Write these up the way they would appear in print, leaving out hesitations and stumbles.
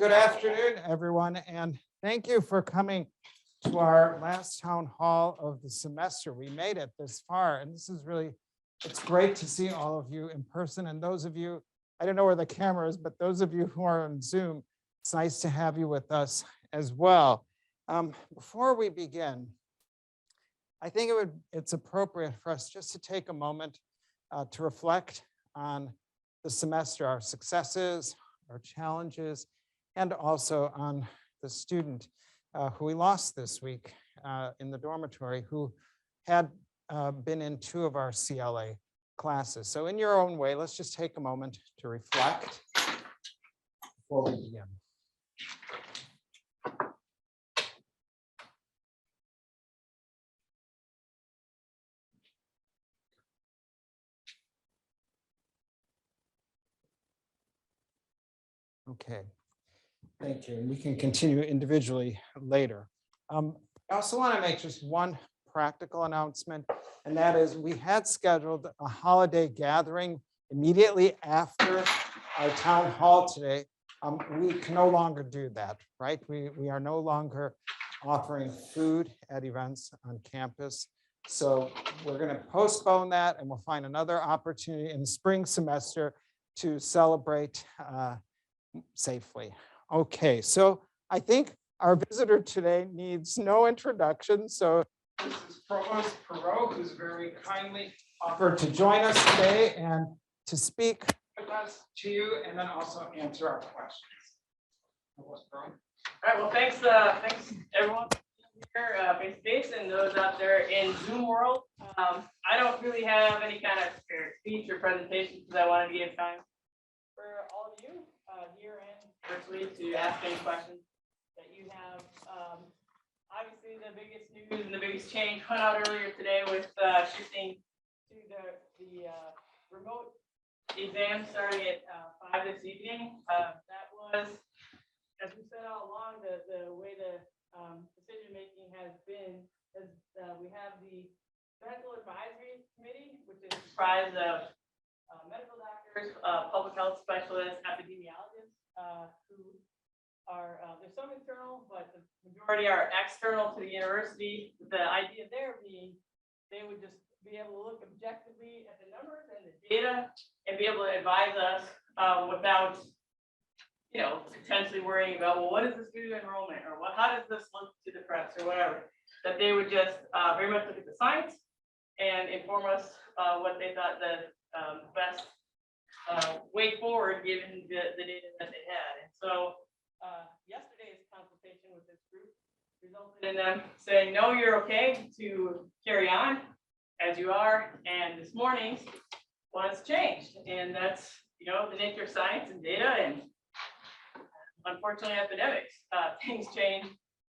Good afternoon, everyone, and thank you for coming to our last town hall of the semester. We made it this far, and this is really, it's great to see all of you in person. And those of you, I don't know where the camera is, but those of you who are on Zoom, it's nice to have you with us as well. Before we begin, I think it's appropriate for us just to take a moment to reflect on the semester, our successes, our challenges, and also on the student who we lost this week in the dormitory, who had been in 2 of our CLA classes. So in your own way, let's just take a moment to reflect before we begin. Okay. Thank you. And we can continue individually later. I also want to make just one practical announcement, and that is we had scheduled a holiday gathering immediately after our town hall today. We can no longer do that, right? We are no longer offering food at events on campus. So we're going to postpone that, and we'll find another opportunity in the spring semester to celebrate safely. Okay, so I think our visitor today needs no introduction. So this is Provost Perot, who's very kindly offered to join us today and to speak with us to you, and then also answer our questions. Provost Perot. All right, well, thanks everyone here face to face and those out there in Zoom world. I don't really have any kind of speech or presentation because I wanted to give time for all of you here and virtually to ask any questions that you have. Obviously, the biggest news and the biggest change went out earlier today with shifting to the remote exam starting at 5 this evening. That was, as we said all along, the way the decision making has been. We have the Medical Advisory Committee, which is comprised of medical doctors, public health specialists, epidemiologists, who are, there's some internal, but the majority are external to the university. The idea there being they would just be able to look objectively at the numbers and the data and be able to advise us without, potentially worrying about, well, what does this do to enrollment, or how does this look to the press, or whatever. That they would just very much look at the science and inform us what they thought the best way forward given the data that they had. And so yesterday's consultation with this group resulted in them saying, no, you're okay to carry on as you are. And this morning, well, it's changed. And that's, the nature of science and data, and unfortunately epidemics. Things change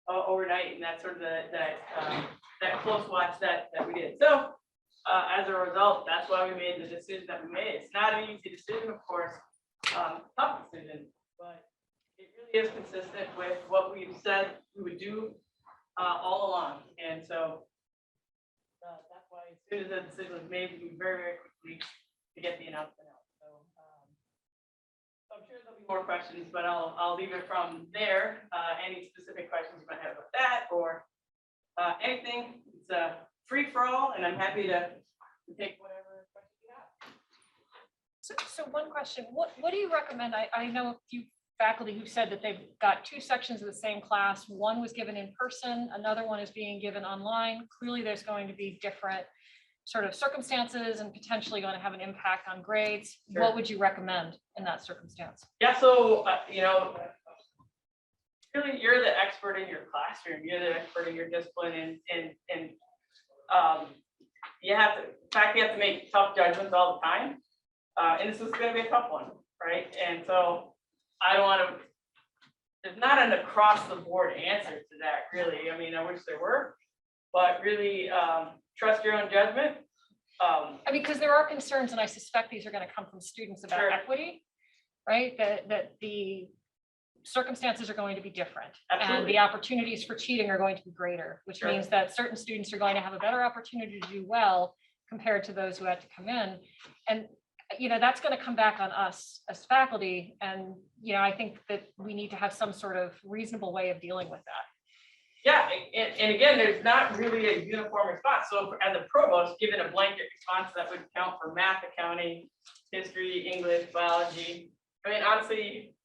overnight, and that's sort of that close watch that we did. So as a result, that's why we made the decision that we made. It's not an easy decision, of course, tough decision, but it really is consistent with what we've said we would do all along. And so that's why as soon as the decision was made, we moved very, very quickly to get the announcement out. So I'm sure there'll be more questions, but I'll leave it from there. Any specific questions you might have about that or anything. It's a free for all, and I'm happy to take whatever questions you have. So one question, what do you recommend? I know a few faculty who said that they've got 2 sections of the same class. One was given in person, another one is being given online. Clearly there's going to be different sort of circumstances and potentially going to have an impact on grades. Sure. What would you recommend in that circumstance? Yeah, so really you're the expert in your classroom, you're the expert in your discipline, and you have to make tough judgments all the time, and this is going to be a tough one, right? And so I don't want to, there's not an across the board answer to that, really. I mean, I wish there were, but really trust your own judgment. Because there are concerns, and I suspect these are going to come from students about Sure. equity, right? That the circumstances are going to be different. Absolutely. And the opportunities for cheating are going to be greater, which Sure. means that certain students are going to have a better opportunity to do well compared to those who had to come in. And you know, that's going to come back on us as faculty. And, you know, I think that we need to have some sort of reasonable way of dealing with that. Yeah, and again, there's not really a uniform response. So as a provost, given a blanket response that would count for math, accounting, history, English, biology. I mean, honestly,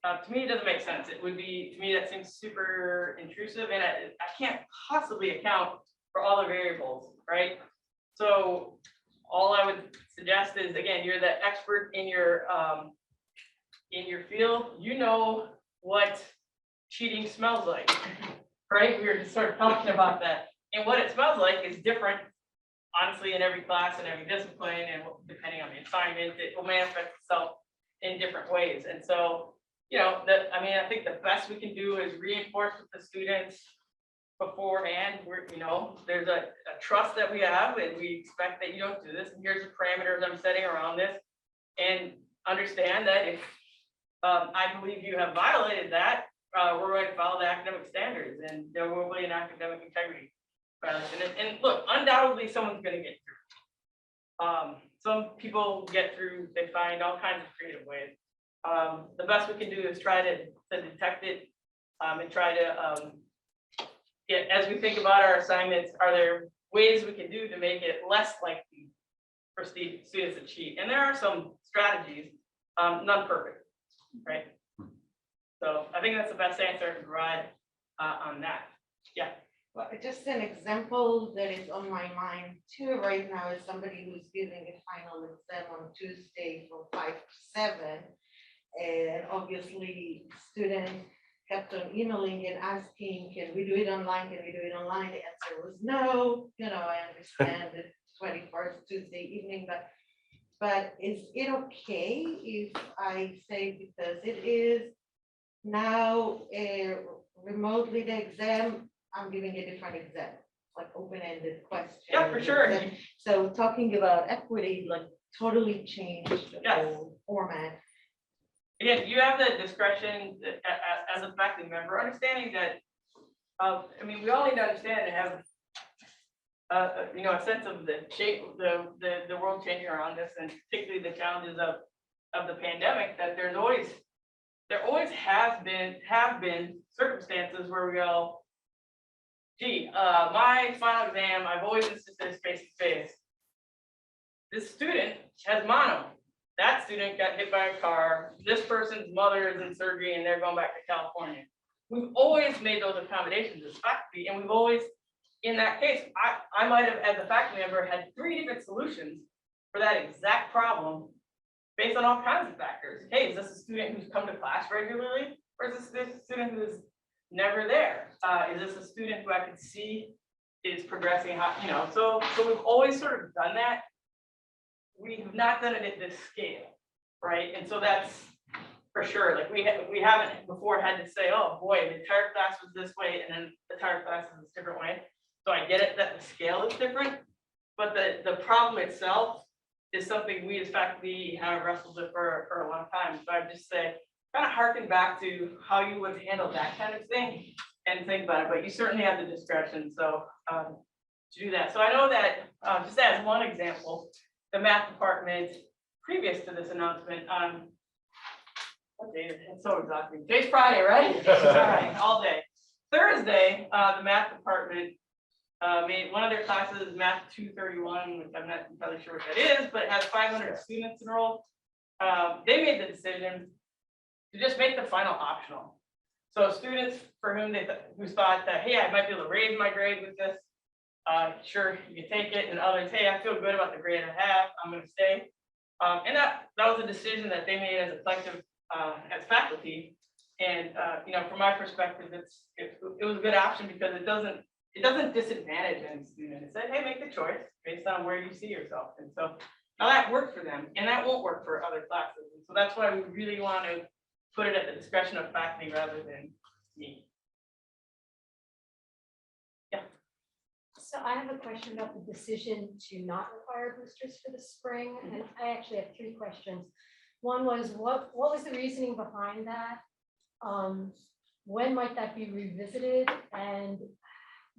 to me, it doesn't make sense. It would be, to me, that seems super intrusive, and I can't possibly account for all the variables, right? So all I would suggest is, again, you're the expert in your field. You know what cheating smells like, right? We were just sort of talking about that. And what it smells like is different, honestly, in every class and every discipline, and depending on the assignment, it will manifest itself in different ways. And so, you know, I mean, I think the best we can do is reinforce with the students beforehand. You know, there's a trust that we have, and we expect that you don't do this, and here's the parameters I'm setting around this, and understand that if I believe you have violated that, we're going to follow the academic standards, and there will be an academic integrity violation. And look, undoubtedly someone's going to get through. Some people get through, they find all kinds of creative ways. The best we can do is try to detect it, and try to as we think about our assignments, are there ways we can do to make it less likely for students to cheat? And there are some strategies, none perfect, right? So I think that's the best answer I can provide on that. Yeah. Well, just an example that is on my mind too right now is somebody who's giving a final exam on Tuesday from 5 to 7. And obviously students kept on emailing and asking, can we do it online? Can we do it online? The answer was no. You know, I understand it's 21st Tuesday evening, but is it okay if I say, because it is now remotely the exam, I'm giving a different exam, like open-ended question. Yeah, for sure. So talking about equity, like totally changed the Yes. whole format. Again, you have the discretion as a faculty member, understanding that, I mean, we all need to understand and have, you know, a sense of the shape of the world changing around us, and particularly the challenges of the pandemic, that there always have been circumstances where we go, gee, my final exam, I've always insisted face to face. This student has mono. That student got hit by a car. This person's mother is in surgery and they're going back to California. We've always made those accommodations as faculty, and we've always, in that case, I might have, as a faculty member, had 3 different solutions for that exact problem based on all kinds of factors. Hey, is this a student who's come to class regularly, or is this a student who is never there? Is this a student who I could see is progressing, you know? So we've always sort of done that. We've not done it at this scale, right? And so that's for sure. Like we haven't before had to say, oh boy, the entire class was this way, and then the entire class is this different way. So I get it that the scale is different, but the problem itself is something we as faculty have wrestled with for a long time. So I just say, kind of harken back to how you would handle that kind of thing and think about it, but you certainly have the discretion. So to do that. So I know that just as one example, the math department, previous to this announcement, what day is it? It's so exhausting. Today's Friday, right? Friday, all day. Thursday, the math department made one of their classes, Math 231, which I'm not entirely sure what that is, but it has 500 students enrolled. They made the decision to just make the final optional. So students for whom who thought that, hey, I might be able to raise my grade with this, sure, you can take it, and others, hey, I feel good about the grade I have, I'm going to stay. And that was a decision that they made as a collective, as faculty. And you know, from my perspective, it was a good option because it doesn't disadvantage any student. It said, hey, make the choice based on where you see yourself. And so now that worked for them, and that won't work for other classes. And so that's why we really want to put it at the discretion of faculty rather than me. So I have a question about the decision to not require boosters for the spring, and I actually have 3 questions. One was, what was the reasoning behind that? When might that be revisited, and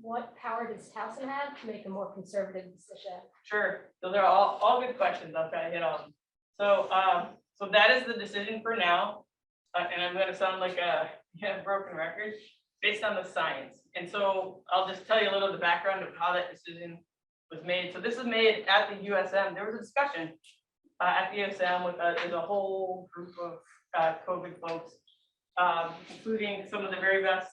what power does Towson have to make a more conservative decision? Sure, those are all good questions. I'll try to hit on. So, so that is the decision for now. And I'm gonna sound like a broken record based on the science. And so I'll just tell you a little of the background of how that decision was made. So this was made at the USM. There was a discussion at the USM with there's a whole group of COVID folks, including some of the very best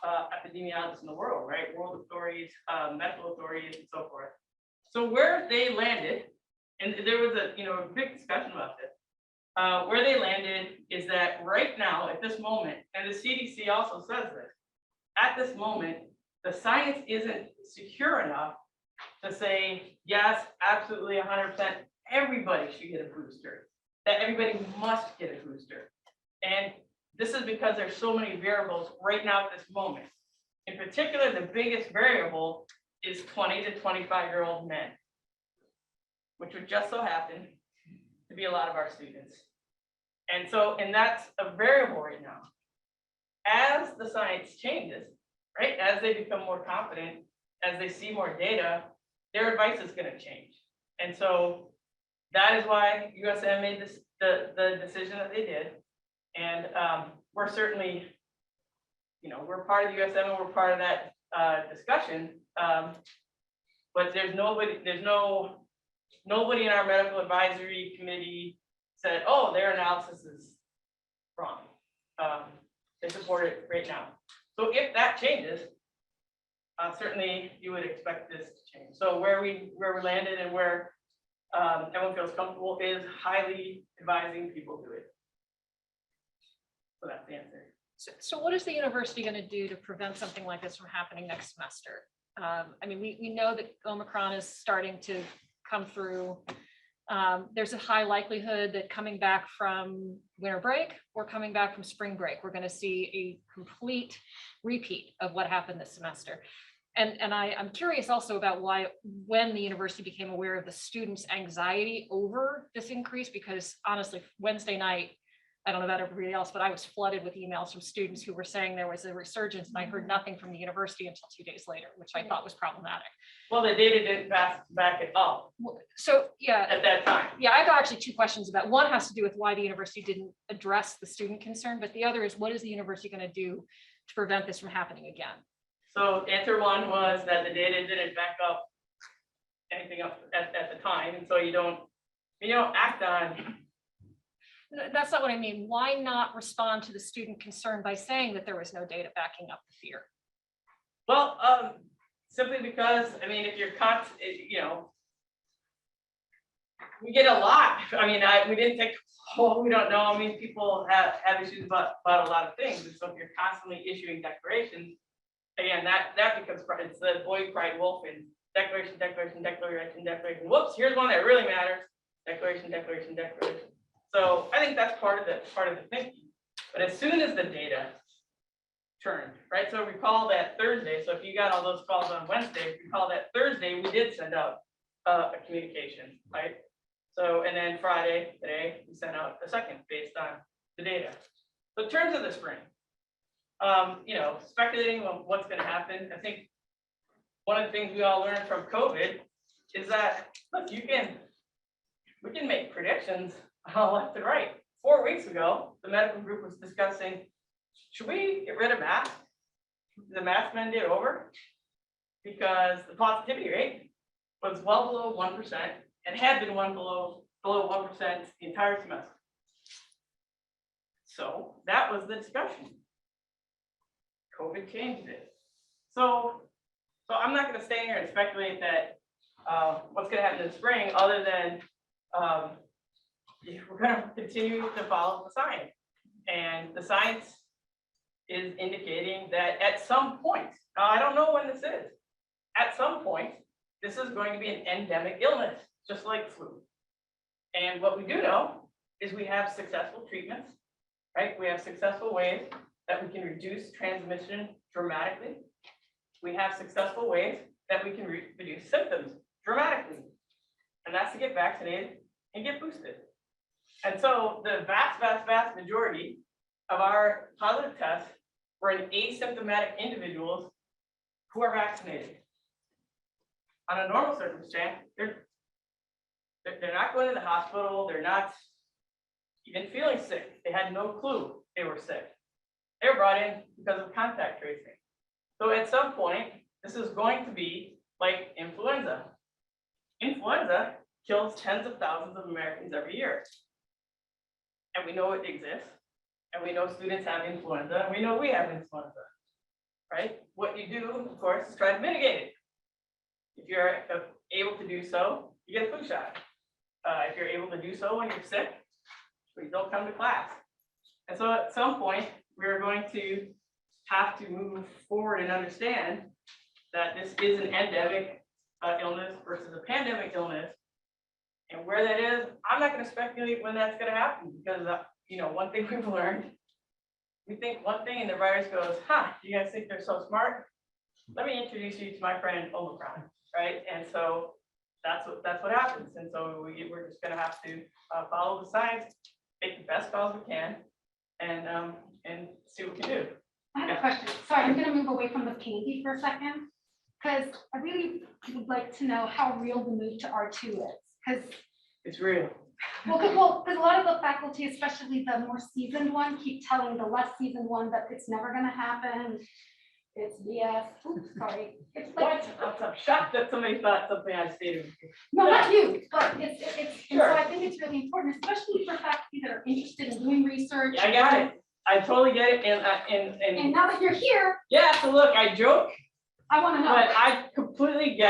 epidemiologists in the world, right? World authorities, medical authorities, and so forth. So where they landed, and there was a big discussion about this. Where they landed is that right now, at this moment, and the CDC also says this, at this moment, the science isn't secure enough to say, yes, absolutely 100%, everybody should get a booster, that everybody must get a booster. And this is because there's so many variables right now at this moment. In particular, the biggest variable is 20 to 25-year-old men, which would just so happen to be a lot of our students. And so, and that's a variable right now. As the science changes, right, as they become more confident, as they see more data, their advice is going to change. And so that is why USM made this the decision that they did. And we're certainly, we're part of the USM and we're part of that discussion. But there's nobody in our medical advisory committee said, oh, their analysis is wrong. They support it right now. So if that changes, certainly you would expect this to change. So where we landed and where everyone feels comfortable is highly advising people do it. So that's the answer. So what is the university going to do to prevent something like this from happening next semester? I mean, we know that Omicron is starting to come through. There's a high likelihood that coming back from winter break or coming back from spring break, we're going to see a complete repeat of what happened this semester. And I'm curious also about when the university became aware of the students' anxiety over this increase, because honestly, Wednesday night, I don't know about everybody else, but I was flooded with emails from students who were saying there was a resurgence, and I heard nothing from the university until 2 days later, which I thought was problematic. Well, the data didn't back it up So, yeah. at that time. Yeah, I got actually 2 questions about. One has to do with why the university didn't address the student concern, but the other is what is the university going to do to prevent this from happening again? So answer 1 was that the data didn't back up anything up at the time, and so you don't act on. That's not what I mean. Why not respond to the student concern by saying that there was no data backing up the fear? Well, simply because, I mean, if you're we get a lot. I mean, we didn't take, we don't know. I mean, people have issues about a lot of things. And so if you're constantly issuing declarations, again, that becomes, it's the boy cried wolf and declaration. Whoops, here's one that really matters. Declaration. So I think that's part of the thinking. But as soon as the data turned, right? So recall that Thursday. So if you got all those calls on Wednesday, recall that Thursday we did send out a communication, right? So and then Friday today we sent out a second based on the data. So in terms of the spring, speculating on what's going to happen. I think one of the things we all learned from COVID is that look, we can make predictions left and right. 4 weeks ago, the medical group was discussing, should we get rid of masks? The mask mandate over? Because the positivity rate was well below 1% and had been below 1% the entire semester. So that was the discussion. COVID changed it. So I'm not going to stay here and speculate that what's going to happen in the spring, other than we're going to continue to follow the science. And the science is indicating that at some point, now I don't know when this is, at some point, this is going to be an endemic illness, just like flu. And what we do know is we have successful treatments, right? We have successful ways that we can reduce transmission dramatically. We have successful ways that we can reduce symptoms dramatically. And that's to get vaccinated and get boosted. And so the vast majority of our positive tests were in asymptomatic individuals who are vaccinated. On a normal circumstance, They're not going to the hospital. They're not even feeling sick. They had no clue they were sick. They were brought in because of contact tracing. So at some point, this is going to be like influenza. Influenza kills tens of thousands of Americans every year. And we know it exists. And we know students have influenza. And we know we have influenza. Right? What you do, of course, is try to mitigate it. If you're able to do so, you get a flu shot. If you're able to do so when you're sick, you don't come to class. And so at some point, we're going to have to move forward and understand that this is an endemic illness versus a pandemic illness. And where that is, I'm not going to speculate when that's going to happen because, one thing we've learned, we think one thing and the virus goes, you guys think they're so smart? Let me introduce you to my friend Omicron, right? And so that's what happens. And so we're just going to have to follow the science, make the best calls we can, and see what we can do. I have a question. Sorry, I'm gonna move away from the candy for a second, because I really would like to know how real the move to R2 is. Because It's real. because a lot of the faculty, especially the more seasoned one, keep telling the less seasoned one that it's never gonna happen. It's BS. Oops, sorry. It's like, What? I'm shocked that somebody thought something I stated. no, not you, but it's, and so Sure. I think it's really important, especially for faculty that are interested in doing research. Yeah, I got it. I totally get it. And now that you're here, yeah, so look, I joke, I wanna know. but I completely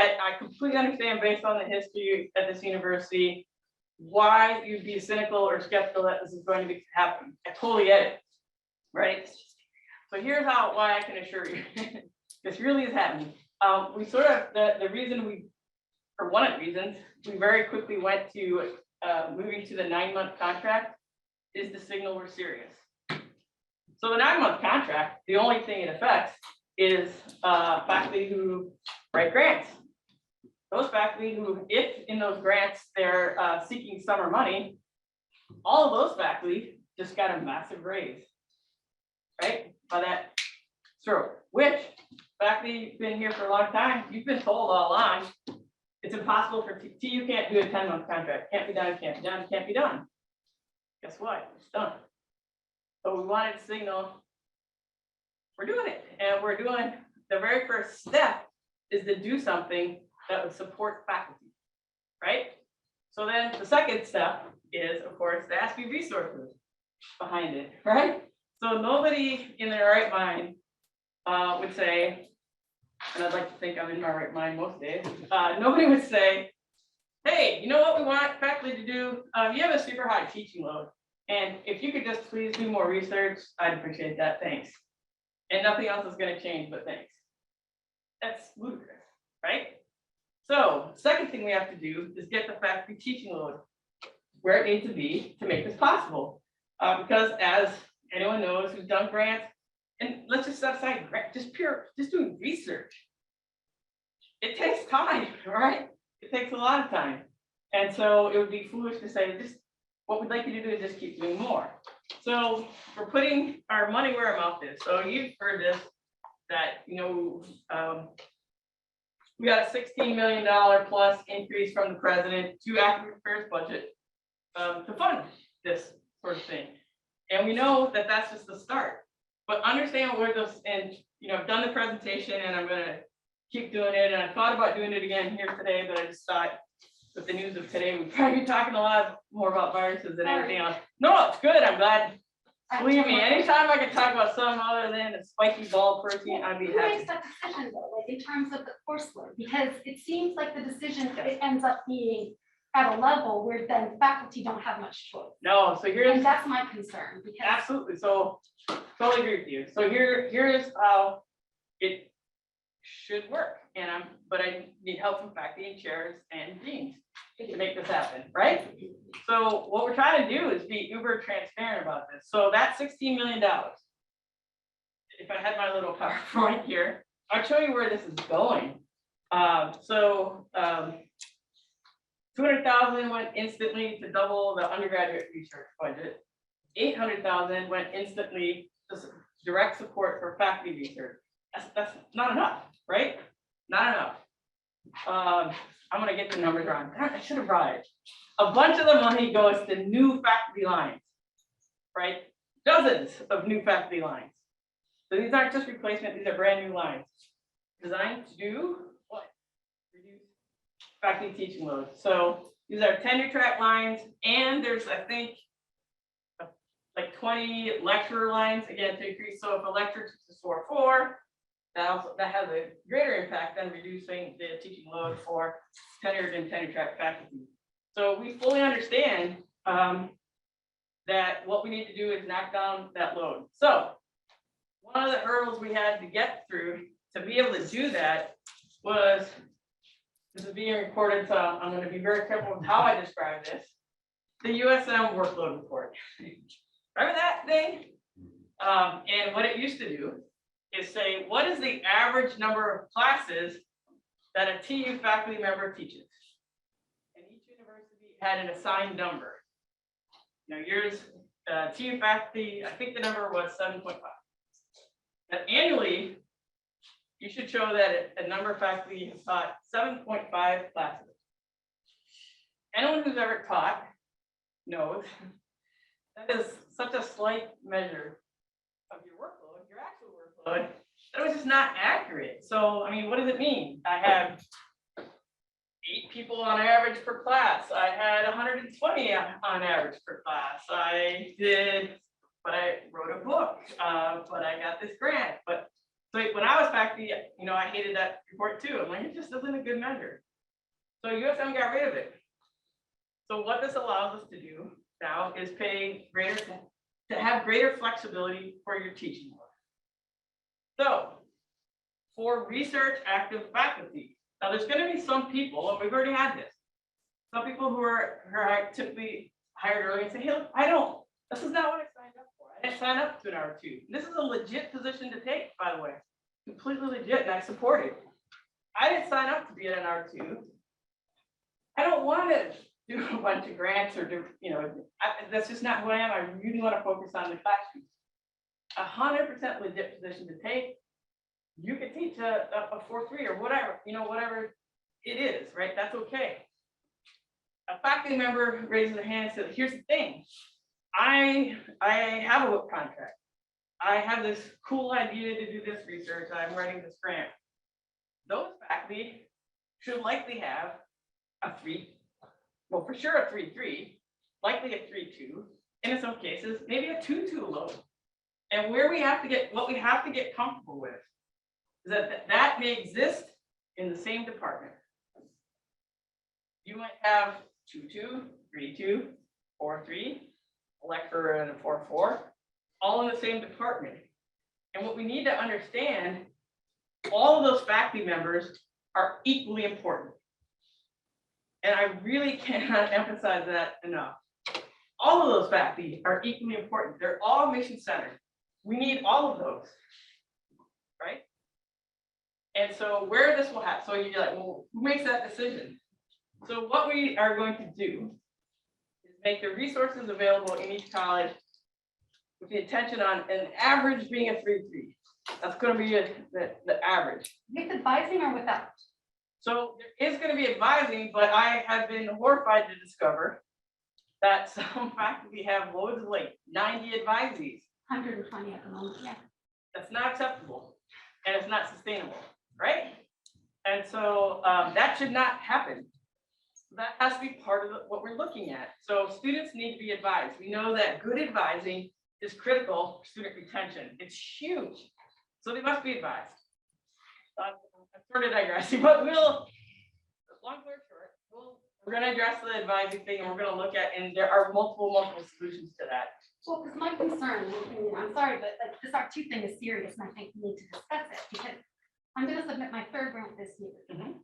understand based on the history at this university, why you'd be cynical or skeptical that this is going to be happening. I totally get it, right? So here's why I can assure you, this really is happening. We sort of, the reason or one of the reasons, we very quickly went to moving to the 9-month contract is the signal we're serious. So the 9-month contract, the only thing it affects is faculty who write grants. Those faculty who, if in those grants, they're seeking summer money, all of those faculty just got a massive raise, right? By that stroke, which faculty who've been here for a long time, you've been told all along, it's impossible for TU can't do a 10-month contract, can't be done, can't be done, can't be done. Guess what? It's done. So we wanted to signal we're doing it, and we're doing the very first step is to do something that would support faculty, right? So then the second step is, of course, there has to be resources behind it, right? So nobody in their right mind would say, and I'd like to think I'm in my right mind most days, nobody would say, hey, you know what we want faculty to do? You have a super high teaching load. And if you could just please do more research, I'd appreciate that, thanks. And nothing else is gonna change but thanks. That's ludicrous, right? So second thing we have to do is get the faculty teaching load where it needs to be to make this possible. Because as anyone knows who's done grants, and let's just set aside grant, just doing research. It takes time, right? It takes a lot of time. And so it would be foolish to say, just what we'd like you to do is just keep doing more. So we're putting our money where our mouth is. So you've heard this, that, we got a $16 million plus increase from the president to academic affairs budget to fund this sort of thing. And we know that that's just the start. But understand where those, and I've done the presentation and I'm gonna keep doing it. And I thought about doing it again here today, but I just thought with the news of today, we'd probably be talking a lot more about viruses than anything else. No, it's good. I'm glad. Believe me, anytime I can talk about something other than a spiky ball protein, I'd be Who happy. makes that decision though, like in terms of the course load? Because it seems like the decision, it ends up being at a level where then faculty don't have much choice. No, so here's And that's my concern, because absolutely. So totally agree with you. So here's how it should work. But I need help from faculty and chairs and deans to make this happen, right? So what we're trying to do is be uber transparent about this. So that's $16 million. If I had my little PowerPoint here, I'll show you where this is going. 200,000 went instantly to double the undergraduate research budget. 800,000 went instantly to direct support for faculty research. That's not enough, right? Not enough. I'm gonna get the numbers wrong. I should have brought it. A bunch of the money goes to new faculty lines, right? Dozens of new faculty lines. So these aren't just replacement, these are brand new lines. Designed to do what? Reduce faculty teaching load. So these are tenure track lines, and there's, I think, like 20 lecturer lines, again, to increase. So if a lecturer teaches 4-4, that has a greater impact than reducing the teaching load for tenured and tenure track faculty. So we fully understand that what we need to do is knock down that load. So one of the hurdles we had to get through to be able to do that was, this is being recorded, so I'm going to be very careful with how I describe this, the USM Workload Report. Remember that thing? And what it used to do is say, what is the average number of classes that a TU faculty member teaches? And each university had an assigned number. Now yours, TU faculty, I think the number was 7.5. Now annually, you should show that a number of faculty has taught 7.5 classes. Anyone who's ever taught knows that is such a slight measure of your workload, your actual workload, that was just not accurate. So, I mean, what does it mean? I have 8 people on average per class. I had 120 on average per class. But I wrote a book, but I got this grant. But so when I was faculty, I hated that report too. I'm like, it just isn't a good measure. So USM got rid of it. So what this allows us to do now is to have greater flexibility for your teaching work. So for research active faculty, now there's going to be some people, and we've already had this, some people who are typically hired early and say, hey, look, this is not what I signed up for. I didn't sign up to an R2. This is a legit position to take, by the way, completely legit, and I support it. I didn't sign up to be at an R2. I don't want to do a bunch of grants or do, that's just not who I am. I really want to focus on the classroom. 100% legit position to take. You could teach a 4-3 or whatever, whatever it is, right? That's okay. A faculty member raises their hand and says, here's the thing. I have a WIP contract. I have this cool idea to do this research. I'm writing this grant. Those faculty should likely have a 3, well, for sure a 3-3, likely a 3-2, and in some cases, maybe a 2-2 load. And what we have to get comfortable with is that may exist in the same department. You might have 2-2, 3-2, 4-3, a lecturer and a 4-4, all in the same department. And what we need to understand, all of those faculty members are equally important. And I really cannot emphasize that enough. All of those faculty are equally important. They're all mission centered. We need all of those, right? And so where this will happen, so you're like, well, who makes that decision? So what we are going to do is make the resources available in each college with the intention on an average being a 3-3. That's going to be the average. With advising or without? So there is going to be advising, but I have been horrified to discover that some faculty have loads of 90 advisees. 120 at the moment, yeah. That's not acceptable, and it's not sustainable, right? And so that should not happen. That has to be part of what we're looking at. So students need to be advised. We know that good advising is critical for student retention. It's huge. So they must be advised. I'm sort of digressing, but long story short, we're going to address the advising thing, and we're going to look at, and there are multiple solutions to that. Well, because my concern, and I'm sorry, but this R2 thing is serious, and I think we need to discuss it, because I'm going to submit my 3rd grant this year. Mhm.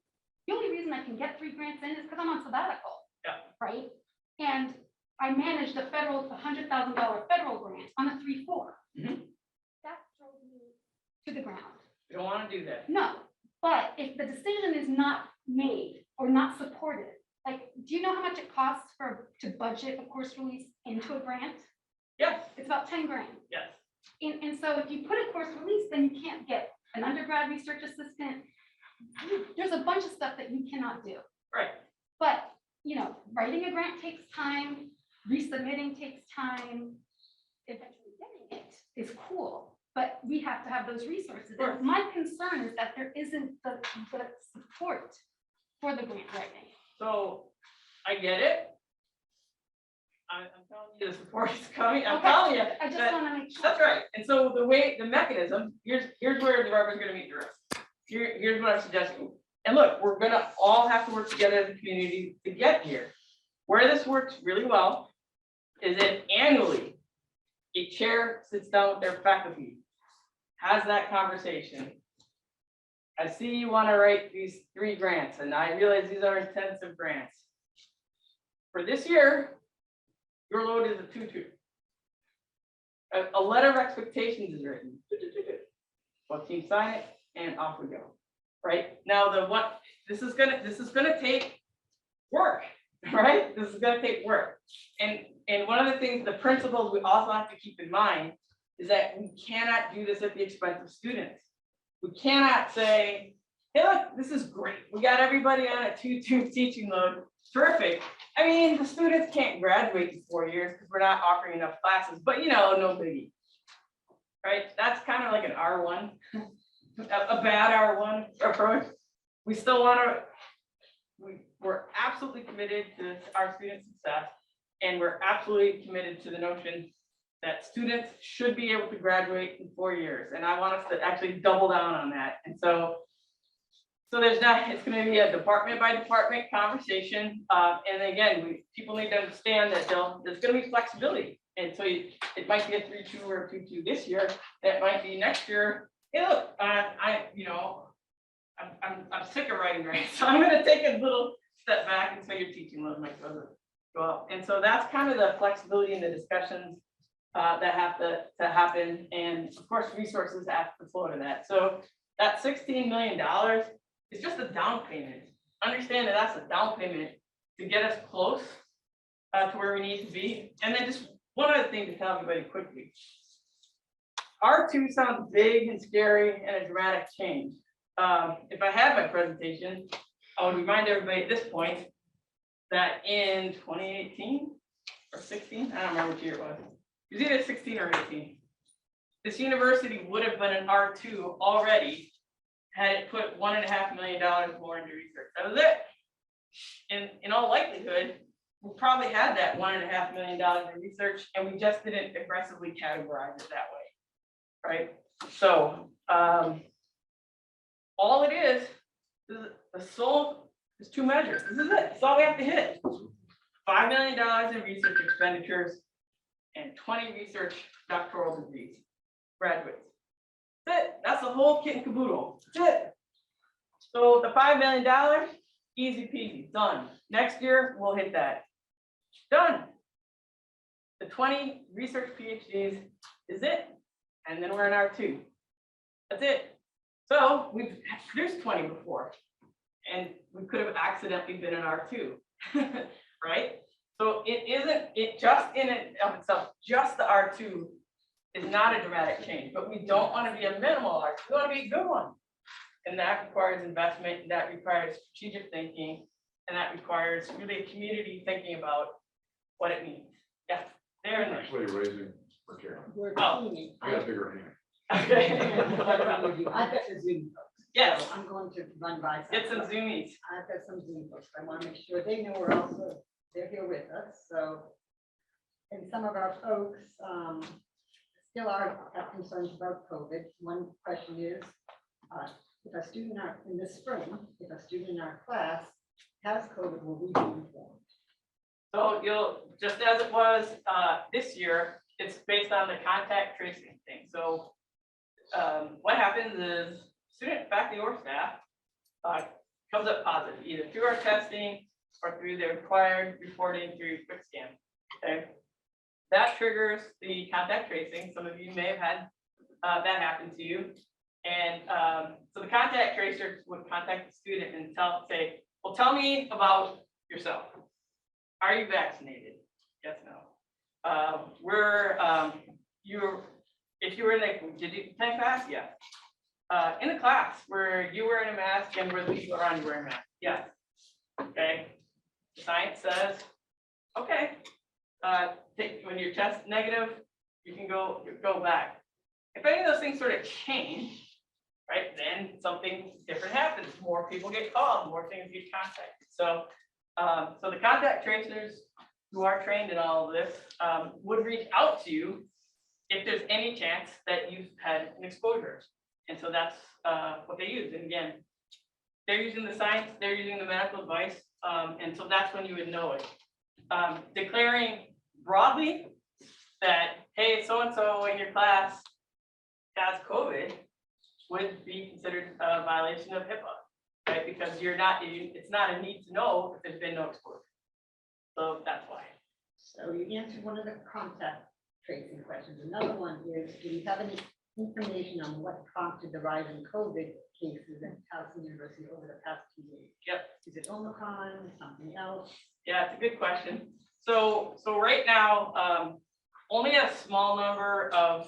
The only reason I can get 3 grants in is because I'm on sabbatical. Yeah. Right? And I managed a $100,000 federal grant on a 3-4. Mhm. That drove me to the ground. We don't want to do that. No, but if the decision is not made or not supported, do you know how much it costs to budget a course release into a grant? Yes. It's about 10 grand. Yes. And so if you put a course release, then you can't get an undergrad research assistant. there's a bunch of stuff that you cannot do. Right. But, you know, writing a grant takes time, resubmitting takes time. Eventually getting it is cool, but we have to have those resources. Sure. And my concern is that there isn't the support for the grant writing. So I get it. I'm telling you, the support is coming. I'm Okay. telling you. I just that- want to make sure. That's right. And so the mechanism, here's where the rubber's gonna meet the road. Here's what I'm suggesting. And look, we're gonna all have to work together as a community to get here. Where this works really well is if annually a chair sits down with their faculty, has that conversation. I see you want to write these 3 grants, and I realize these are intensive grants. For this year, your load is a 2-2. A letter of expectations is written. What team sign it, and off we go. Right now, this is gonna take work, right? This is gonna take work, and one of the things, the principles we also have to keep in mind is that we cannot do this at the expense of students. We cannot say, hey, look, this is great. We got everybody on a 2-2 teaching load. Terrific. I mean, the students can't graduate in 4 years because we're not offering enough classes, but you know, no biggie. Right? That's kind of like an R1, a bad R1 approach. We still want to, we're absolutely committed to our student success, and we're absolutely committed to the notion that students should be able to graduate in 4 years. And I want us to actually double down on that. And so there's not, it's going to be a department by department conversation. And again, people need to understand that there's going to be flexibility. And so it might be a 3-2 or a 2-2 this year. That might be next year. Hey, look, I'm sick of writing grants, so I'm going to take a little step back, and so your teaching load might go up. And so that's kind of the flexibility in the discussions that have to happen. And of course, resources have to flow to that. So that $16 million is just a down payment. Understand that that's a down payment to get us close to where we need to be. And then just one other thing to tell everybody quickly. R2 sounds big and scary and a dramatic change. If I had my presentation, I would remind everybody at this point that in 2018 or 16, I don't remember which year it was. It was either 16 or 18. This university would have been an R2 already had it put $1.5 million more into research. That was it. In all likelihood, we probably had that $1.5 million in research, and we just didn't aggressively categorize it that way, right? So all it is the sole is 2 measures. This is it. That's all we have to hit. $5 million in research expenditures and 20 research doctoral degrees, graduates. That's it. That's the whole kit and caboodle. That's it. So the $5 million, easy peasy, done. Next year, we'll hit that. Done. The 20 research PhDs is it. And then we're in R2. That's it. So we've produced 20 before, and we could have accidentally been in R2, right? So it just in and of itself, just the R2 is not a dramatic change, but we don't want to be a minimal R2, we want to be a good one. And that requires investment, and that requires strategic thinking, and that requires really a community thinking about what it means. Yeah, there and there. Actually raising for Karen. Oh. I got a bigger hand. Okay. I've got the Zoom folks. Yes. So I'm going to run by. Get some zoomies. I've got some Zoom folks. I want to make sure they know we're also, they're here with us, so. And some of our folks still have concerns about COVID. One question is, if a student in this spring, if a student in our class has COVID, will we be informed? So you'll, just as it was this year, it's based on the contact tracing thing. So what happens is student, faculty, or staff comes up positive, either through our testing or through the required reporting through quick scan. Okay, that triggers the contact tracing. Some of you may have had that happen to you. And so the contact tracer would contact the student and say, well, tell me about yourself. Are you vaccinated? Yes, no. If you were in the, did you take fast? Yeah. in the class, were you wearing a mask and were the people around you wearing a mask? Yes. Okay. Science says, okay, when your test negative, you can go back. If any of those things sort of change, right, then something different happens. More people get called, more things get contacted. So, so the contact tracers who are trained in all of this would reach out to you if there's any chance that you've had an exposure. And so that's what they use. And again, they're using the science, they're using the medical advice, and so that's when you would know it. Declaring broadly that, hey, so-and-so in your class has COVID would be considered a violation of HIPAA, right? Because it's not a need to know if there's been no exposure. So that's why. So you answered one of the contact tracing questions. Another one is, do you have any information on what prompted the rise in COVID cases at Towson University over the past 2 days? Yep. Is it Omicron, something else? Yeah, it's a good question. So right now, only a small number of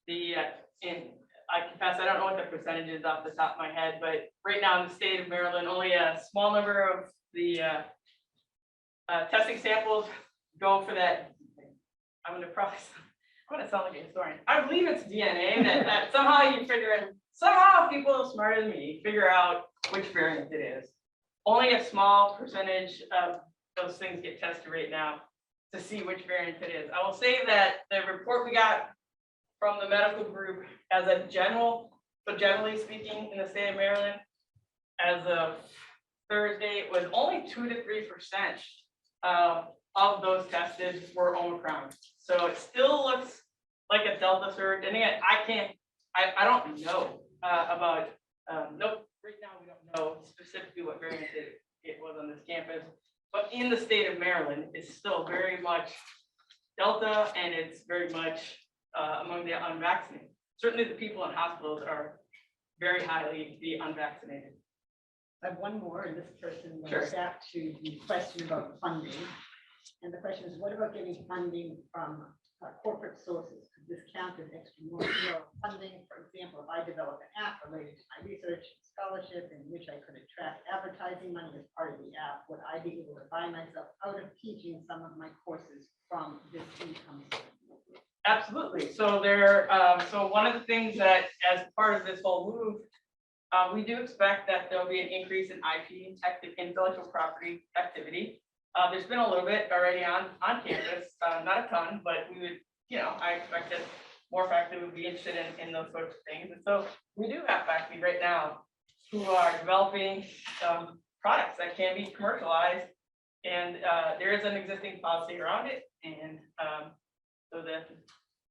the, I confess, I don't know what the percentage is off the top of my head, but right now in the state of Maryland, only a small number of the testing samples go for that. I'm gonna sound like a historian. I believe it's DNA that somehow you figure it, somehow people smarter than me figure out which variant it is. Only a small percentage of those things get tested right now to see which variant it is. I will say that the report we got from the medical group as a general, but generally speaking in the state of Maryland, as of Thursday, it was only 2 to 3% of those tested were Omicron. So it still looks like a Delta surge. And again, I don't know about, nope, right now we don't know specifically what variant it was on this campus. But in the state of Maryland, it's still very much Delta, and it's very much among the unvaccinated. Certainly the people in hospitals are very highly the unvaccinated. I have one more, and this person Sure. went back to the question about funding. And the question is, what about getting funding from corporate sources? Could this count as extra more funding? For example, if I develop an app related to my research scholarship in which I could attract advertising money as part of the app, would I be able to buy myself out of teaching some of my courses from this income stream? Absolutely. So so one of the things that, as part of this whole move, we do expect that there'll be an increase in IP, intellectual property activity. There's been a little bit already on campus, not a ton, but we would, I expect that more faculty would be interested in those sorts of things. And so we do have faculty right now who are developing products that can be commercialized, and there is an existing policy around it. And so that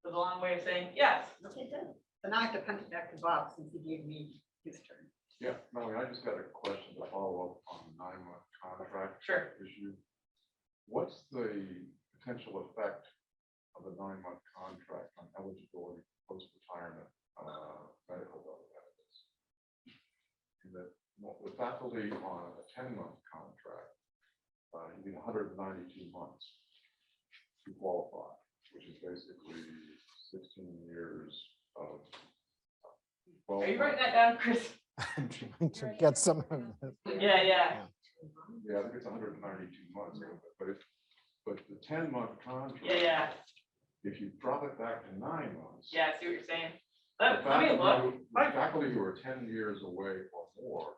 was a long way of saying yes. Okay, good. So now I have to punt it back to Bob since he gave me his turn. Yeah, Melanie, I just got a question to follow up on the 9-month contract Sure. issue. What's the potential effect of a 9-month contract on eligibility for post-retirement medical benefits? And that with faculty on a 10-month contract, you need 192 months to qualify, which is basically 16 years of. Are you writing that down, Chris? I'm trying to get some of this. Yeah. Yeah, I think it's 192 months, but the 10-month contract. Yeah. If you drop it back to 9 months. Yeah, I see what you're saying. the Let me look. faculty who are 10 years away or more,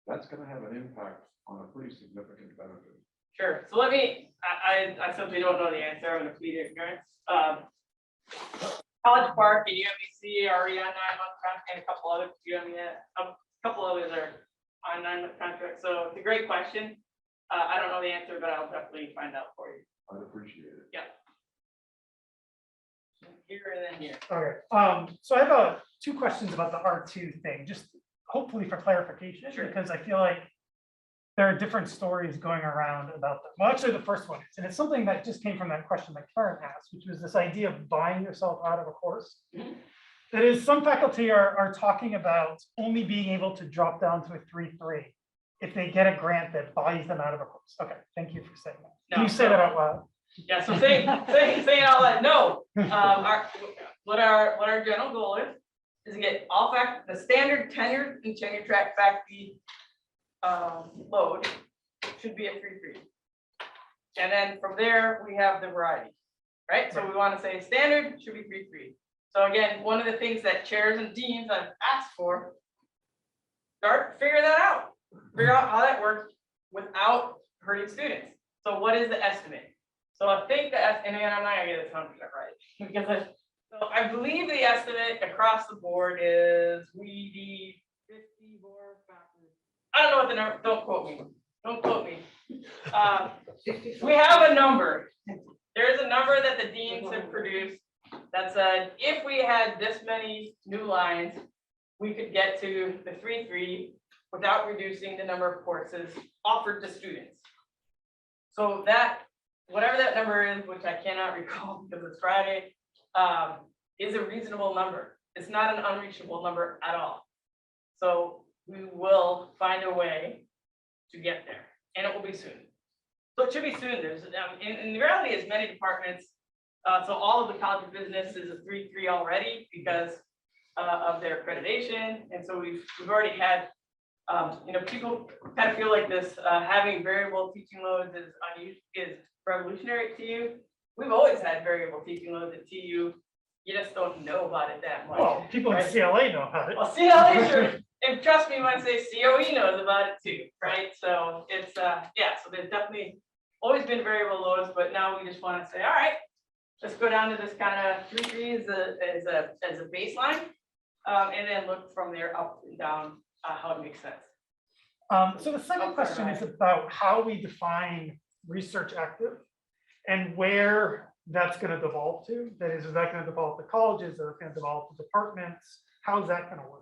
that's going to have an impact on a pretty significant benefit. Sure. So let me, I simply don't know the answer. I'm going to plead ignorance. College Park and UMBC are already on 9-month contract, and a couple others, a couple others are on 9-month contract. So it's a great question. I don't know the answer, but I'll definitely find out for you. I'd appreciate it. Yeah. Here and then here. Okay, so I have two questions about the R2 thing, just hopefully for clarification, Sure. because I feel like there are different stories going around about them. Well, actually, the first one is, and it's something that just came from that question that Karen asked, which was this idea of buying yourself out of a course. Mhm. That is, some faculty are talking about only being able to drop down to a 3.3 if they get a grant that buys them out of a course. Okay, thank you for saying that. Can No, you say that out loud? Yeah, so say it out loud. No, what our general goal is is to get all the standard tenure and tenure track faculty load should be at 3-3. And then from there, we have the variety, right? So we want to say standard should be 3-3. So again, one of the things that chairs and deans I've asked for, figure that out. Figure out how that works without hurting students. So what is the estimate? So I think that, and again, I'm not gonna get this 100% right, because so I believe the estimate across the board is we need 50 more faculty. I don't know what the number, don't quote me. Don't quote me. We have a number. There is a number that the deans have produced that said, if we had this many new lines, we could get to the 3-3 without reducing the number of courses offered to students. So that, whatever that number is, which I cannot recall because it's Friday, is a reasonable number. It's not an unreachable number at all. So we will find a way to get there, and it will be soon. So it should be soon. There's, in the reality is many departments, so all of the College of Business is a 3-3 already because of their accreditation. And so we've already had, people kind of feel like this, having variable teaching loads is revolutionary at TU. We've always had variable teaching loads at TU. You just don't know about it that much. Well, people in right? CLA know about it. Well, CLA sure, and trust me when I say COE knows about it too, right? So it's, yeah, so there's definitely always been variable loads, but now we just want to say, all right, let's go down to this kind of 3-3 as a baseline, and then look from there up and down how it makes sense. So the second question is about how we define research active and where that's going to devolve to. That is that going to devolve to colleges? Is it going to devolve to departments? How's that going to work?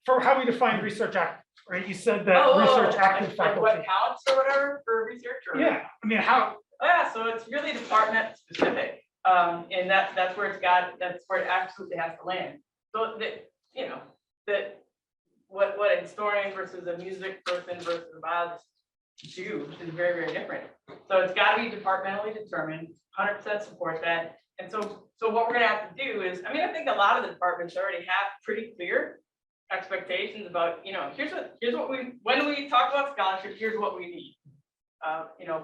For how we define research active, right? You said that research active like faculty. what counts or whatever for research? Or? Yeah, I mean, how? Yeah, so it's really department specific, and that's where that's where it absolutely has to land. So that what a historian versus a music person versus a biologist do is very, very different. So it's got to be departmentally determined, 100% support that. And so what we're gonna have to do is, I mean, I think a lot of the departments already have pretty clear expectations about, here's what when we talk about scholarship, here's what we need.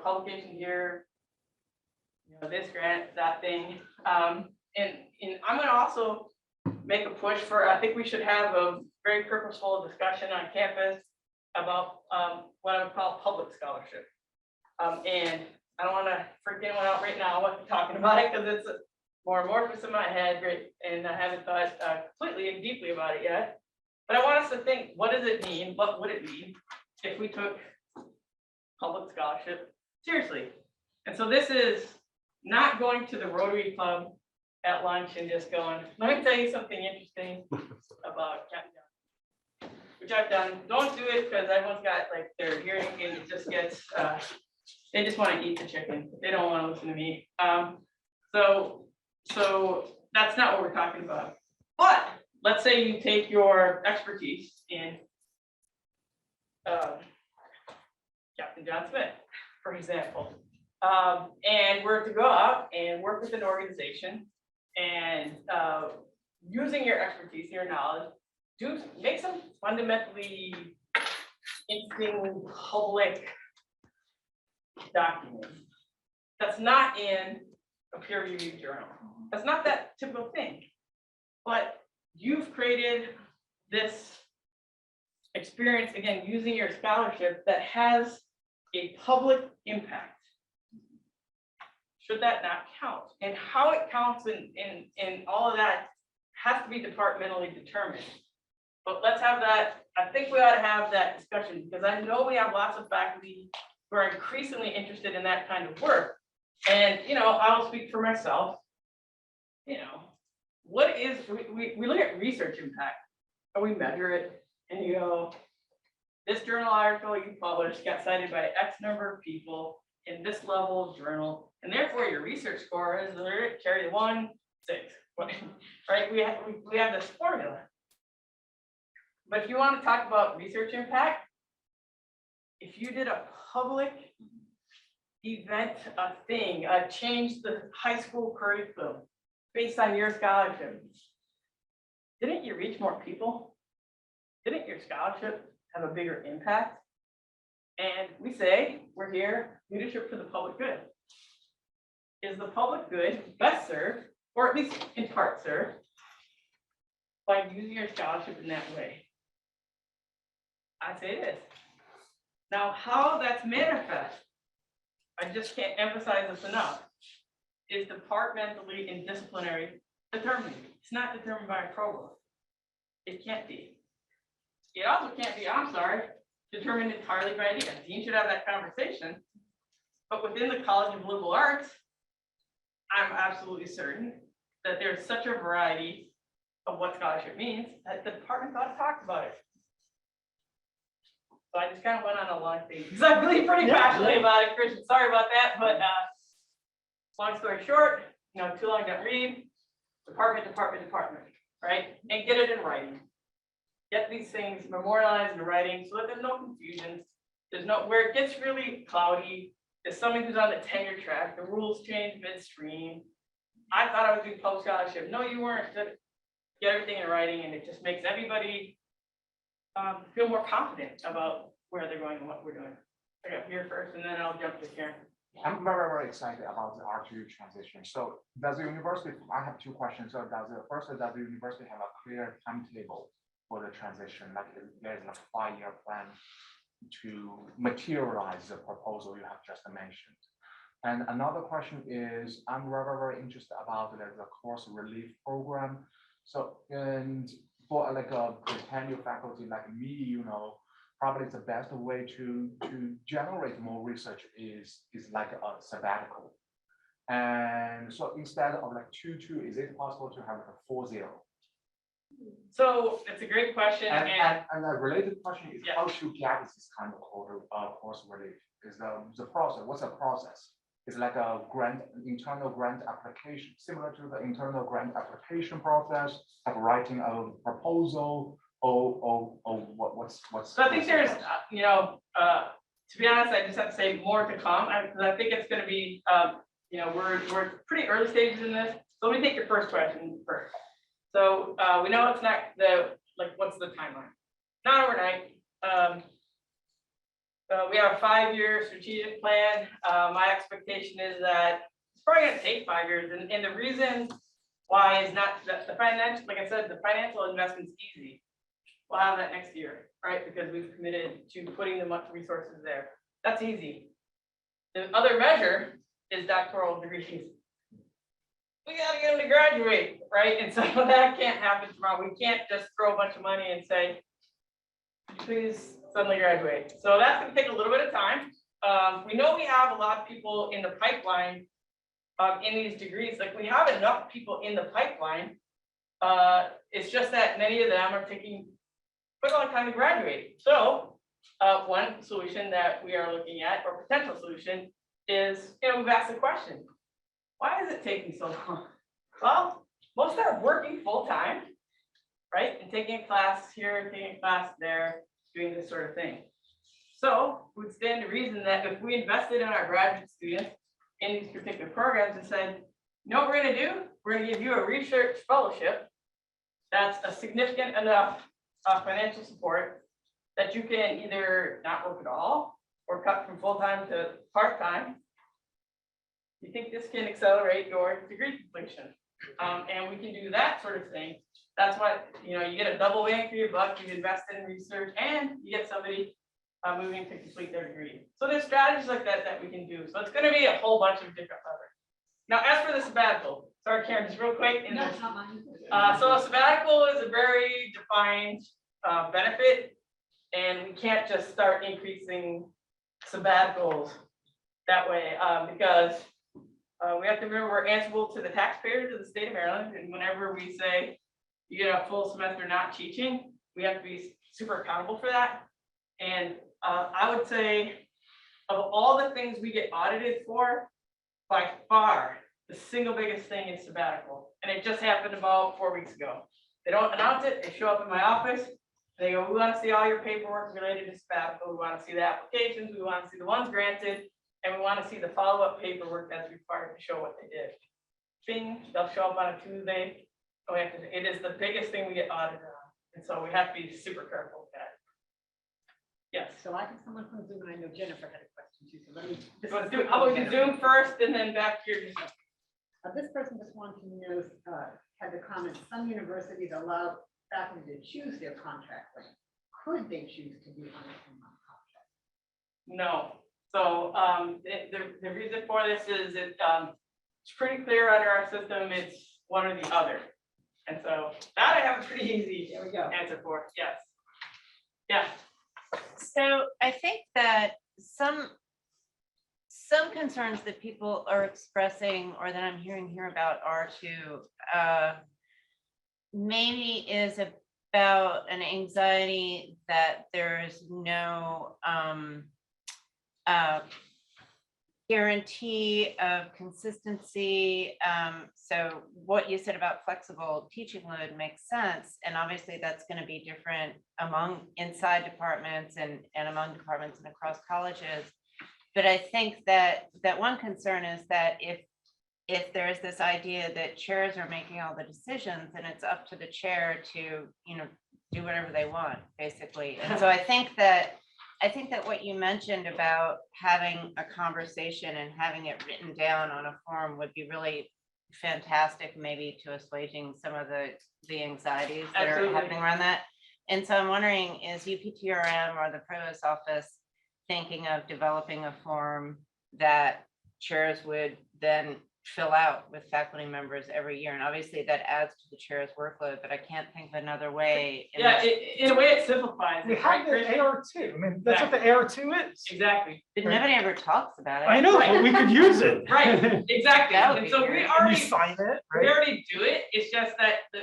Publication here, this grant, that thing. And I'm gonna also make a push for, I think we should have a very purposeful discussion on campus about what I would call public scholarship. And I don't want to freak anyone out right now what I'm talking about it because it's more amorphous in my head, right? And I haven't thought completely and deeply about it yet. But I want us to think, what does it mean? What would it mean if we took public scholarship seriously? And so this is not going to the Rotary Club at lunch and just going, let me tell you something interesting about Captain John, which I've done. Don't do it because everyone's got like their hearing and it just gets, they just want to eat the chicken. They don't want to listen to me. So that's not what we're talking about. But let's say you take your expertise in Captain John Smith, for example, and we're to go out and work with an organization and using your expertise, your knowledge, make some fundamentally interesting public document that's not in a peer-reviewed journal. That's not that typical thing, but you've created this experience, again, using your scholarship that has a public impact. Should that not count? And how it counts in all of that has to be departmentally determined. But let's have that, I think we ought to have that discussion because I know we have lots of faculty who are increasingly interested in that kind of work. And, I'll speak for myself. What is, we look at research impact and we measure it and you go, this journal article you published got cited by X number of people in this level of journal, and therefore your research score is carry 1, 6, right? We have this formula. But if you want to talk about research impact, if you did a public event, a thing, change the high school curriculum based on your scholarship, reach more people? Didn't your scholarship have a bigger impact? And we say, we're here, leadership for the public good. Is the public good best served, or at least in part served, by using your scholarship in that way? I say this. Now, how that's manifest, I just can't emphasize this enough, is departmentally and disciplinary determined. It's not determined by a provost. It can't be. It also can't be, I'm sorry, determined entirely by ideas. Dean should have that conversation. But within the College of Liberal Arts, I'm absolutely certain that there's such a variety of what scholarship means that the department thought to talk about it. So I just kind of went on a long thing because I'm really pretty passionate about it, Christian. Sorry about that, but long story short, too long don't read. Department, right? And get it in writing. Get these things memorialized in writing so that there's no confusion. There's no, where it gets really cloudy is somebody who's on the tenure track, the rules change midstream. I thought I was doing public scholarship. No, you weren't. Get everything in writing, and it just makes everybody feel more confident about where they're going and what we're doing. I got here first, and then I'll jump to Karen. I'm very, very excited about the R2 transition. So does the university, I have two questions. So does the university have a clear timetable for the transition? Like there's a 5-year plan to materialize the proposal you have just mentioned. And another question is, I'm very, very interested about the course relief program. So, and for like a tenure faculty like me, probably the best way to generate more research is like a sabbatical. And so instead of like 2-2, is it possible to have like a 4-0? So it's a great question. And a related question is Yeah. how to get this kind of course relief? Is the process, what's the process? It's like a internal grant application, similar to the internal grant application process, like writing a proposal, or what's. So I think there's, to be honest, I just have to say more to come, because I think it's going to be, we're pretty early stages in this. So let me take your first question first. So we know it's not what's the timeline? Not overnight. We have a 5-year strategic plan. My expectation is that it's probably going to take 5 years, and the reason why is not that the financial, like I said, the financial investment's easy. We'll have that next year, right? Because we've committed to putting the much resources there. That's easy. The other measure is doctoral degrees. We got to get them to graduate, right? And so that can't happen tomorrow. We can't just throw a bunch of money and say, please suddenly graduate. So that's going to take a little bit of time. We know we have a lot of people in the pipeline in these degrees. Like we have enough people in the pipeline. It's just that many of them are taking quite a long time to graduate. So one solution that we are looking at, or potential solution, is, we've asked the question, why is it taking so long? Well, most are working full time, right? And taking a class here, taking a class there, doing this sort of thing. So it would stand to reason that if we invested in our graduate students in these particular programs and said, you know what we're going to do? We're going to give you a research fellowship that's a significant enough financial support that you can either not work at all or cut from full-time to part-time. You think this can accelerate your degree completion? And we can do that sort of thing. That's what, you get a double bang for your buck. You've invested in research and you get somebody moving to complete their degree. So there's strategies like that that we can do. So it's going to be a whole bunch of different levers. Now, as for the sabbatical, sorry, Karen, just real quick. No, it's not mine. So a sabbatical is a very defined benefit, and we can't just start increasing sabbaticals that way because we have to remember we're answerable to the taxpayers of the state of Maryland, and whenever we say you get a full semester not teaching, we have to be super accountable for that. And I would say of all the things we get audited for, by far the single biggest thing is sabbatical, and it just happened about 4 weeks ago. They don't announce it. They show up in my office. They go, we want to see all your paperwork related to sabbatical. We want to see the applications. We want to see the ones granted. And we want to see the follow-up paperwork that's required to show what they did. Bing, they'll show up on a Tuesday. It is the biggest thing we get audited on. And so we have to be super careful with that. Yes. So I have someone from Zoom, and I know Jennifer had a question too, so let me. How about we Zoom first and then back to your. This person just wanted to know, had the comment, some universities allow faculty to choose their contract length. Could they choose to be on a 10-month contract? No. So the reason for this is it's pretty clear under our system, it's one or the other. And so that I have a pretty easy There we go. answer for, yes. Yeah, So I think that some concerns that people are expressing or that I'm hearing here about are maybe is about an anxiety that there's no guarantee of consistency. So what you said about flexible teaching load makes sense. And obviously that's going to be different inside departments and among departments and across colleges. But I think that one concern is that if there's this idea that chairs are making all the decisions, and it's up to the chair to, do whatever they want, basically. And so I think that what you mentioned about having a conversation and having it written down on a form would be really fantastic, maybe to assuaging some of the anxieties that Absolutely. are happening around that. And so I'm wondering, is UPTRM or the Provost's office thinking of developing a form that chairs would then fill out with faculty members every year? And obviously that adds to the chair's workload, but I can't think of another way. yeah, in a way it simplifies We it, have right, the Christian? AR2. I mean, that's what the AR2 is. Exactly, But nobody ever talks about it. I know, but we could use it. right, exactly. That would And be so great. And we you sign it, we right? already do it. It's just that the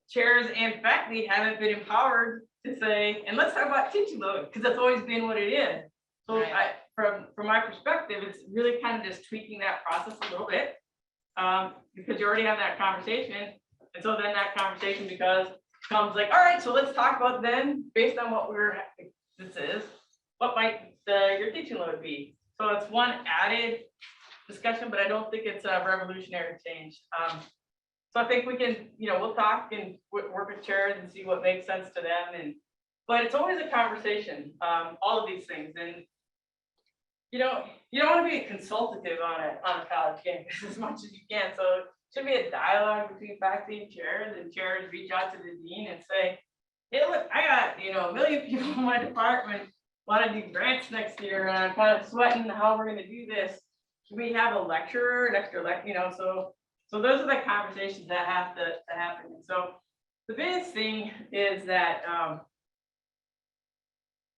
chairs and faculty haven't been empowered to say, and let's talk about teaching load, because that's always been what it is. So Right. from my perspective, it's really kind of just tweaking that process a little bit. Because you already have that conversation. And so then that conversation comes like, all right, so let's talk about then, based on what what might your teaching load be? So it's one added discussion, but I don't think it's a revolutionary change. So I think we can, we'll talk and work with chairs and see what makes sense to them. But it's always a conversation, all of these things. And you don't want to be consultative on a college campus as much as you can. So it should be a dialogue between faculty and chairs reach out to the dean and say, hey, look, I got, a million people in my department want to do grants next year, and I'm kind of sweating how we're going to do this. Can we have a lecturer, an extra so those are the conversations that have to happen. And so the biggest thing is that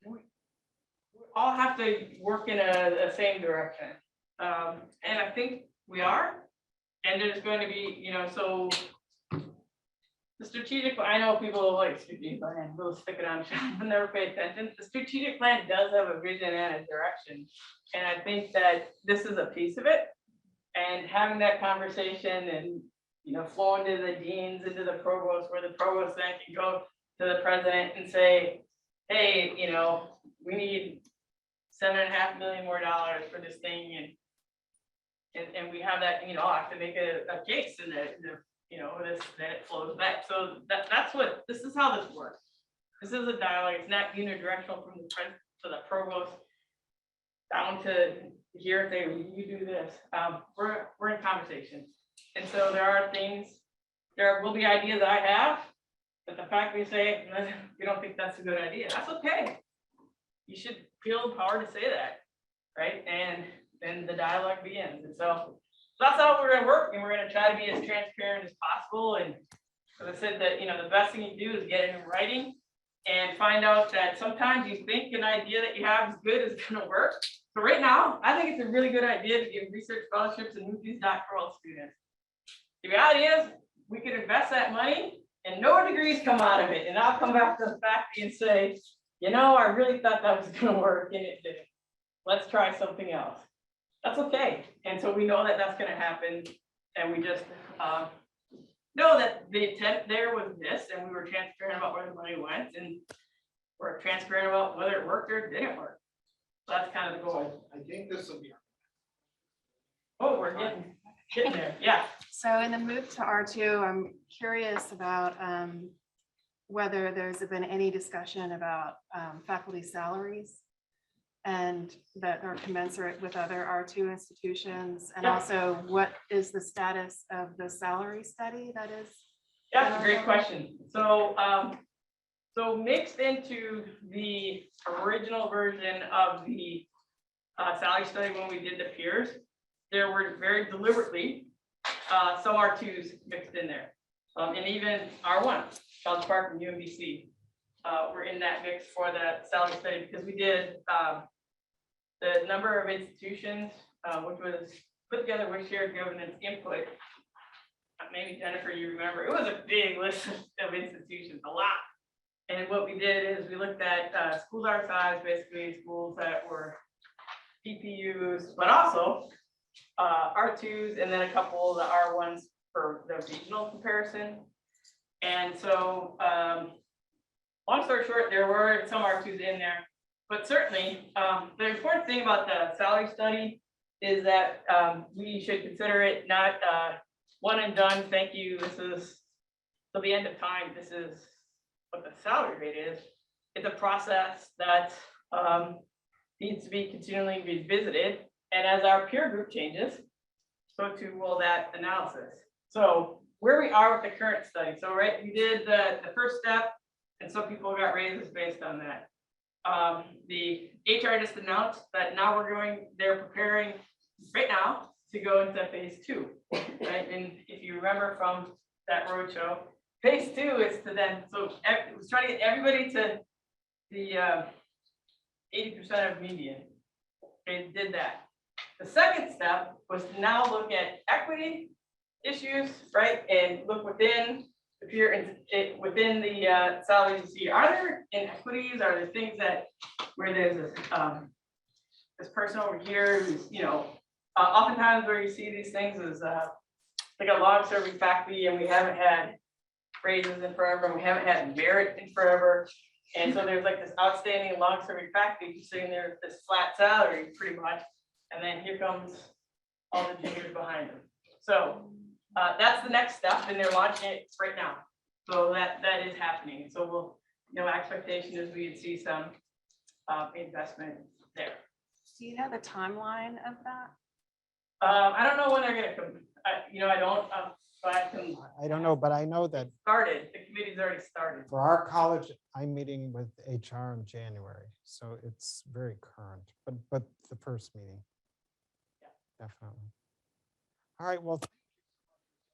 we all have to work in a same direction. And I think we are. And there's going to be, so the strategic, I know people like strategic plan, they'll stick it on, but never pay attention. The strategic plan does have a vision and a direction. And I think that this is a piece of it. And having that conversation and, flowing to the deans, into the provost, where the provost then can go to the president and say, hey, we need $7.5 million more for this thing. And we have that, I'll have to make a case and that it flows back. So this is how this works. This is a dialogue. It's not unidirectional from the president to the provost down to here if you do this. We're in conversation. And so there will be ideas I have, but the fact we say, we don't think that's a good idea, that's okay. You should feel empowered to say that, right? And then the dialogue begins. And so that's how we're gonna work, and we're gonna try to be as transparent as possible. And as I said, that the best thing you do is get it in writing and find out that sometimes you think an idea that you have is good is gonna work. So right now, I think it's a really good idea to give research fellowships and move these doctoral students. The reality is, we could invest that money and no degrees come out of it. And I'll come back to the faculty and say, I really thought that was gonna work and it didn't. Let's try something else. That's okay. And so we know that that's gonna happen. And we just know that the intent there was this, and we were transparent about where the money went, and we're transparent about whether it worked or it didn't work. So that's kind of the goal. I think this will be. Oh, we're getting there. Yeah. So in the move to R2, I'm curious about whether there's been any discussion about faculty salaries and that are commensurate with other R2 institutions? And Yeah. also, what is the status of the salary study that is? Yeah, that's a great question. So, so mixed into the original version of the salary study when we did the peers, there were very deliberately some R2s mixed in there. And even R1, College Park and UMBC were in that mix for the salary study because we did the number of institutions, which was put together with shared governance input. Maybe Jennifer, you remember, it was a big list of institutions, a lot. And what we did is we looked at schools our size, basically schools that were PPUs, but also R2s, and then a couple of the R1s for the regional comparison. And so, long story short, there were some R2s in there, but certainly the important thing about the salary study is that we should consider it not one and done. Thank you. This is till the end of time. This is what the salary rate is. It's a process that needs to be continually revisited. And as our peer group changes, so too will that analysis. So where we are with the current study. So right, we did the first step, and some people got raises based on that. The HR just announced that now they're preparing right now to go into phase 2, right? And if you remember from that roadshow, phase 2 is to then, so it was trying to get everybody to the 80% of median. They did that. The second step was to now look at equity issues, right? And look within the peer, within the salaries to see, are there inequities? Are there things that where there's this person over here who's, oftentimes where you see these things is like a long serving faculty and we haven't had raises in forever, and we haven't had merit in forever. And so there's like this outstanding long serving faculty who's sitting there with this flat salary pretty much. And then here comes all the juniors behind them. So that's the next step, and they're launching it right now. So that is happening. So we'll, expectation is we'd see some investment there. Do you know the timeline of that? I don't know when they're gonna come. I don't, but I don't know, but I know that started, the committee's already started. for our college, I'm meeting with HR in January, so it's very current, but the first meeting. Yeah. Definitely. All right, well,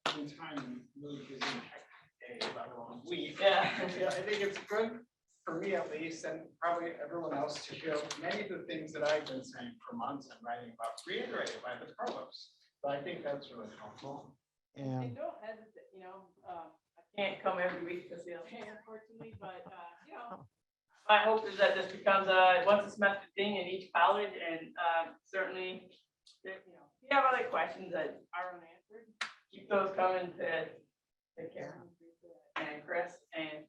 Time really busy day, about a long week. Yeah. Yeah, I think it's good for me at least, and probably everyone else to hear many of the things that I've been saying for months and writing about, reiterated by the provost. So I think that's really helpful. And and don't hesitate, I can't come every week to CLA, unfortunately, but, my hope is that this becomes a once a semester thing in each college, and certainly, if you have other questions that are unanswered, keep those coming to Karen and Chris. And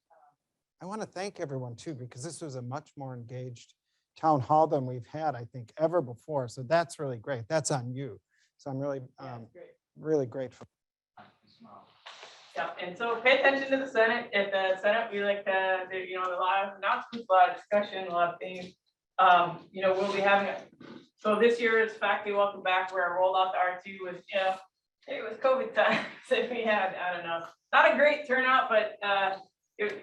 I want to thank everyone too, because this was a much more engaged town hall than we've had, I think, ever before. So that's really great. That's on you. So I'm really, it's great. really grateful. Yeah, and so pay attention to the Senate. At the Senate, we like to, a lot of announcements, a lot of discussion, a lot of things. We'll be having so this year is faculty welcome back, where I rolled out the R2 was, it was COVID time. So we had, I don't know, not a great turnout, but because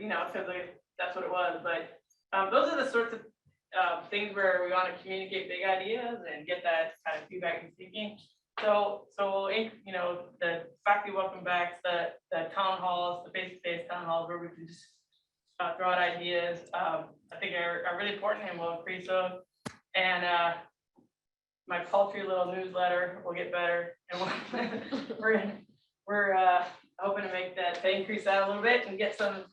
that's what it was. But those are the sorts of things where we want to communicate big ideas and get that kind of feedback and thinking. So the faculty welcome backs, the town halls, the face-to-face town halls where we can just throw out ideas, I think are really important, and will increase those. And my paltry little newsletter will get better, and we're hoping to make that, to increase that a little bit and get some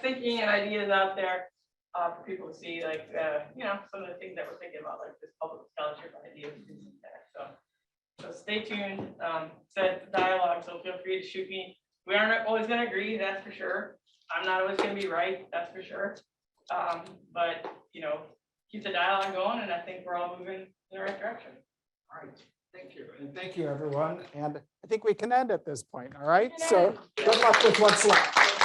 thinking and ideas out there for people to see, like some of the things that we're thinking about, like this public scholarship idea, things like that. So stay tuned, set dialogue, so feel free to shoot me. We aren't always gonna agree, that's for sure. I'm not always gonna be right, that's for sure. But keep the dialogue going, and I think we're all moving in the right direction. All right, thank you. And thank you, everyone. And I think we can end at this point. All right. So good luck with what's left.